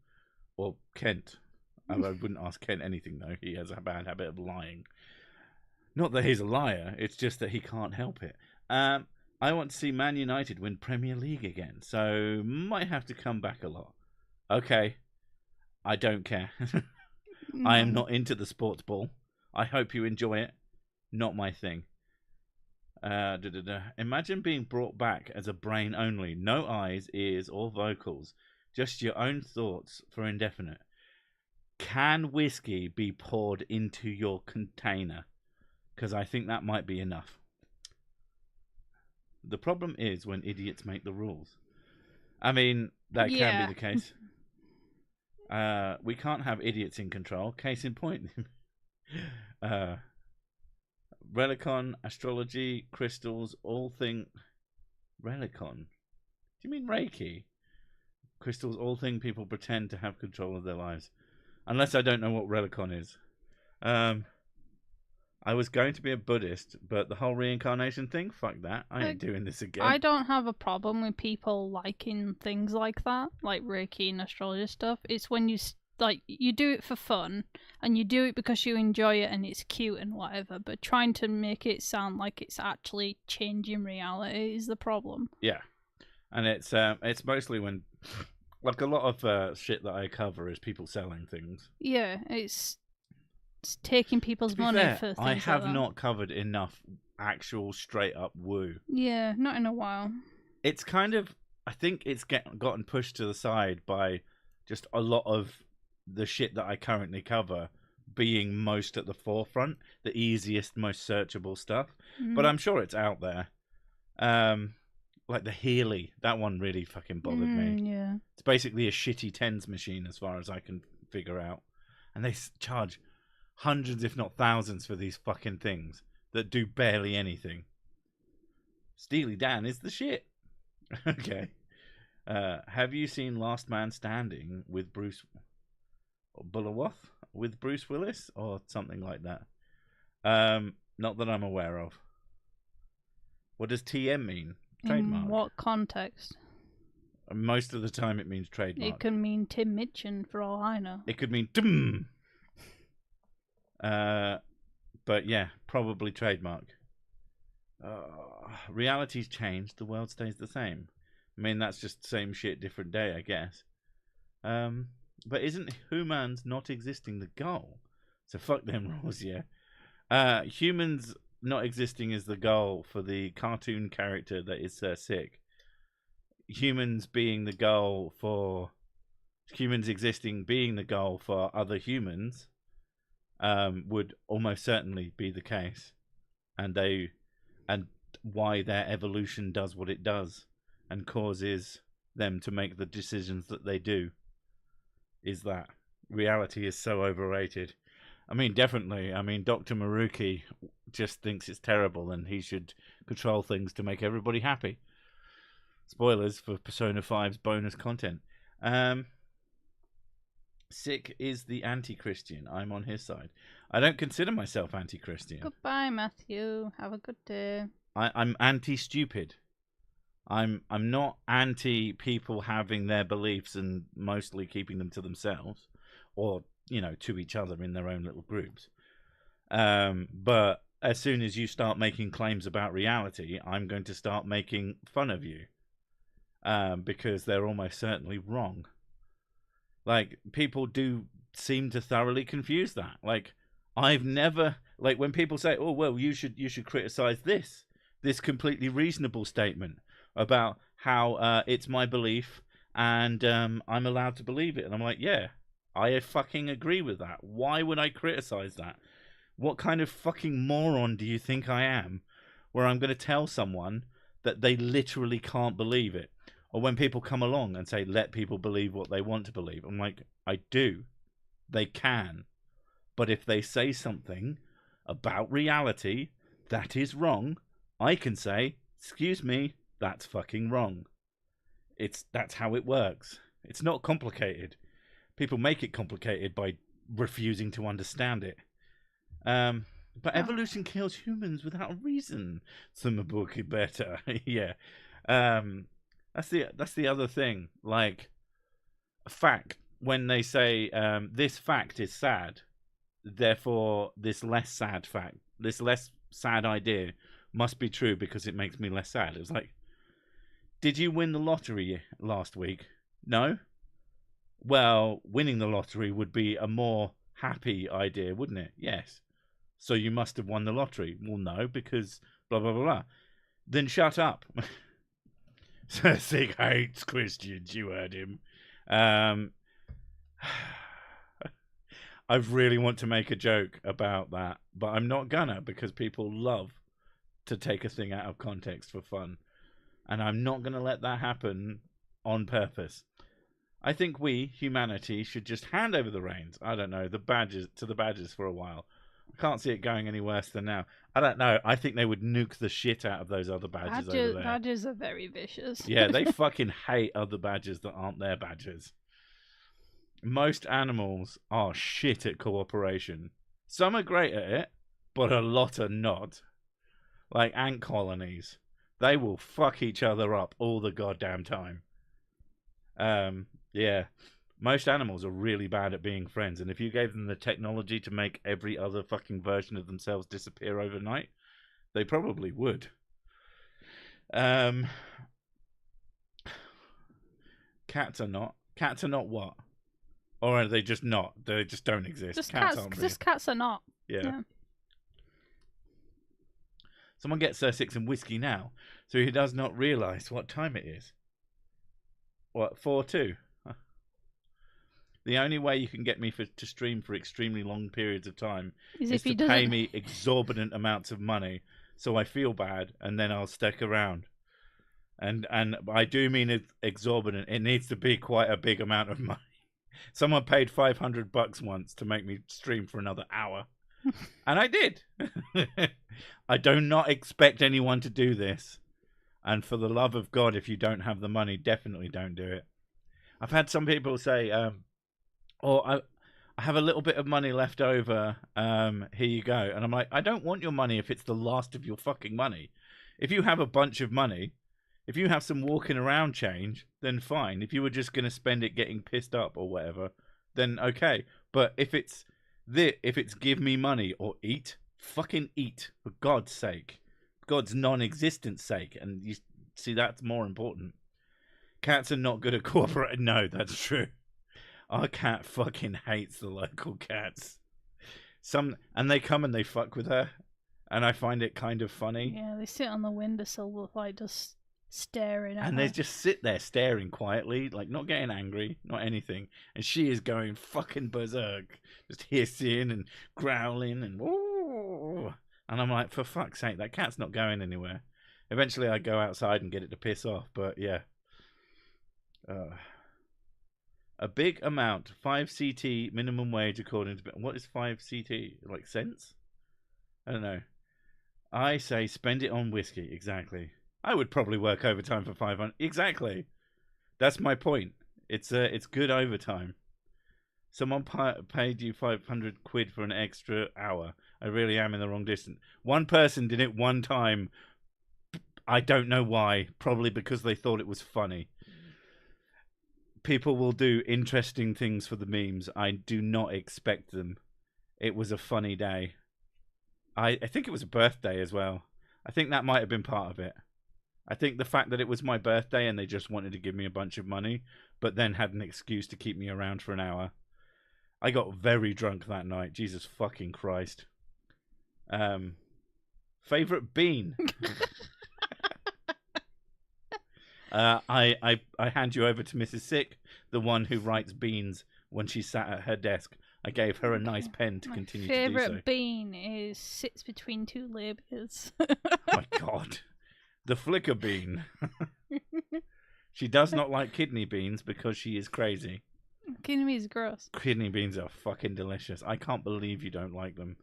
or Kent. I wouldn't ask Kent anything, though. He has a bad habit of lying. Not that he's a liar, it's just that he can't help it. I want to see Man United win Premier League again, so might have to come back a lot. Okay, I don't care. I am not into the sports ball. I hope you enjoy it. Not my thing. Imagine being brought back as a brain only. No eyes, ears, or vocals. Just your own thoughts for indefinite. Can whiskey be poured into your container? Because I think that might be enough. The problem is when idiots make the rules. I mean, that can be the case. We can't have idiots in control. Case in point. Relicon, astrology, crystals, all thing. Relicon? Do you mean Reiki? Crystals, all thing people pretend to have control of their lives. Unless I don't know what Relicon is. I was going to be a Buddhist, but the whole reincarnation thing, fuck that. I ain't doing this again. I don't have a problem with people liking things like that, like Reiki and astrology stuff. It's when you you do it for fun, and you do it because you enjoy it and it's cute and whatever, but trying to make it sound like it's actually changing reality is the problem. Yeah. And it's mostly when, like, a lot of shit that I cover is people selling things. Yeah, it's taking people's money for things I have like that. not covered enough actual straight up woo. Yeah, not in a while. It's kind of, I think it's gotten pushed to the side by just a lot of the shit that I currently cover being most at the forefront, the easiest, most searchable stuff. But I'm sure it's out there. Like the Healy, that one really fucking bothered me. Yeah. It's basically a shitty tens machine as far as I can figure out. And they charge hundreds, if not thousands, for these fucking things that do barely anything. Steely Dan is the shit. Okay. Have you seen Last Man Standing with Bruce Bullerworth? With Bruce Willis? Or something like that? Not that I'm aware of. What does TM mean? Trademark. In what context? Most of the time it means trademark. It can mean Tim Mitchin, for all I know. It could mean Tim. But yeah, probably trademark. Reality's changed, the world stays the same. I mean, that's just same shit, different day, I guess. But isn't humans not existing the goal? So fuck them rules, yeah. Humans not existing is the goal for the cartoon character that is sick. Humans being the goal for... Humans existing being the goal for other humans would almost certainly be the case. And why their evolution does what it does and causes them to make the decisions that they do is that reality is so overrated. I mean, definitely. I mean, Dr. Maruki just thinks it's terrible and he should control things to make everybody happy. Spoilers for Persona 5's bonus content. Sick is the anti-Christian. I'm on his side. I don't consider myself anti-Christian. Goodbye, Matthew. Have a good day. I'm anti-stupid. I'm not anti people having their beliefs and mostly keeping them to themselves, or to each other in their own little groups. But as soon as you start making claims about reality, I'm going to start making fun of you, because they're almost certainly wrong. Like, people do seem to thoroughly confuse that. Like, I've never, like, when people say, "Oh, well, you should criticize this completely reasonable statement about how it's my belief and I'm allowed to believe it," and I'm like, yeah, I fucking agree with that. Why would I criticize that? What kind of fucking moron do you think I am, where I'm going to tell someone that they literally can't believe it? Or when people come along and say, let people believe what they want to believe. I'm like, I do. They can. But if they say something about reality that is wrong, I can say, excuse me, that's fucking wrong. That's how it works. It's not complicated. People make it complicated by refusing to understand it. But evolution kills humans without a reason. Sumabuki better. Yeah. That's the other thing. Like, fact, when they say this fact is sad, therefore this less sad idea must be true because it makes me less sad. It was like, did you win the lottery last week? No? Well, winning the lottery would be a more happy idea, wouldn't it? Yes. So you must have won the lottery. Well, no, because blah, blah, blah, blah. Then shut up. Sig hates Christians, you heard him. I really want to make a joke about that, but I'm not gonna, because people love to take a thing out of context for fun. And I'm not gonna let that happen on purpose. I think we, humanity, should just hand over the reins. I don't know, the badges for a while. I can't see it going any worse than now. I don't know. I think they would nuke the shit out of those other badgers over there. Badgers are very vicious. Yeah, they fucking hate other badgers that aren't their badgers. Most animals are shit at cooperation. Some are great at it, but a lot are not. Like ant colonies. They will fuck each other up all the goddamn time. Yeah. Most animals are really bad at being friends, and if you gave them the technology to make every other fucking version of themselves disappear overnight, they probably would. Cats are not. Cats are not what? Or are they just not? They just don't exist. Just cats are not. Yeah. Someone get Sir Six and whiskey now, so he does not realise what time it is. What, 4:02? The only way you can get me to stream for extremely long periods of time is to pay me exorbitant amounts of money, so I feel bad, and then I'll stick around. And I do mean exorbitant. It needs to be quite a big amount of money. Someone paid $500 once to make me stream for another hour, and I did. I do not expect anyone to do this, and for the love of God, if you don't have the money, definitely don't do it. I've had some people say, I have a little bit of money left over, here you go. And I'm like, I don't want your money if it's the last of your fucking money. If you have a bunch of money, if you have some walking around change, then fine. If you were just going to spend it getting pissed up or whatever, then okay. But if it's give me money or eat, fucking eat, for God's sake. God's non-existent sake. And you see, that's more important. Cats are not good at cooperating. No, that's true. Our cat fucking hates the local cats. And they come and they fuck with her, and I find it kind of funny. Yeah, they sit on the windowsill, like just staring at her. And they just sit there staring quietly, like not getting angry, not anything. And she is going fucking berserk, just hissing and growling and woo. And I'm like, for fuck's sake, that cat's not going anywhere. Eventually, I go outside and get it to piss off. But yeah. A big amount, 5 CT minimum wage according to... What is 5 CT? Like cents? I don't know. I say spend it on whiskey. Exactly. I would probably work overtime for 500. Exactly. That's my point. It's good overtime. Someone paid you 500 quid for an extra hour. I really am in the wrong distance. One person did it one time. I don't know why. Probably because they thought it was funny. People will do interesting things for the memes. I do not expect them. It was a funny day. I think it was a birthday as well. I think that might have been part of it. I think the fact that it was my birthday and they just wanted to give me a bunch of money, but then had an excuse to keep me around for an hour. I got very drunk that night. Jesus fucking Christ. Favorite bean? I hand you over to Mrs. Sick, the one who writes beans when she's sat at her desk. I gave her a nice pen to continue to do so. My favourite bean sits between two labias. Oh my God. The flicker bean. She does not like kidney beans because she is crazy. Kidney beans are gross. Kidney beans are fucking delicious. I can't believe you don't like them.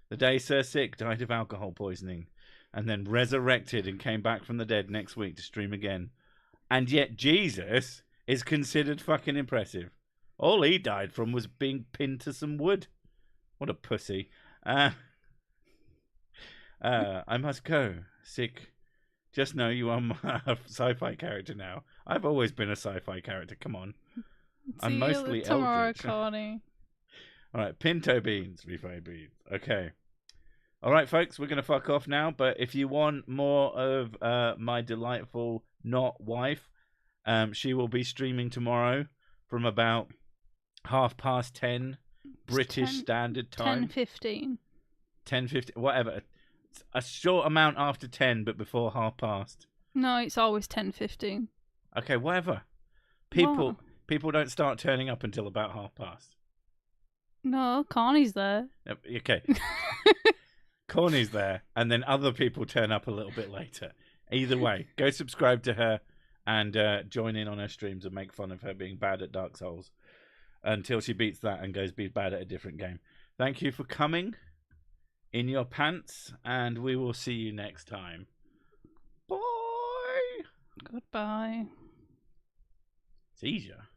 The day Sir Sick died of alcohol poisoning and then resurrected and came back from the dead next week to stream again. And yet Jesus is considered fucking impressive. All he died from was being pinned to some wood. What a pussy. I must go. Sick. Just know you are a sci-fi character now. I've always been a sci-fi character. Come on. I'm mostly tomorrow, eldritch. Connie. All right, pinto beans, refried beans. Okay. All right, folks, we're going to fuck off now. But if you want more of my delightful not wife, she will be streaming tomorrow from about 10:30 British Standard Time. 10:15. 10:50, whatever. A short amount after 10, but before 10:30. No, it's always 10:15. Okay, whatever. People don't start turning up until about 10:30. No, Connie's there. Okay. Connie's there, and then other people turn up a little bit later. Either way, go subscribe to her and join in on her streams and make fun of her being bad at Dark Souls until she beats that and goes be bad at a different game. Thank you for coming in your pants, and we will see you next time. Bye. Goodbye. It's easier.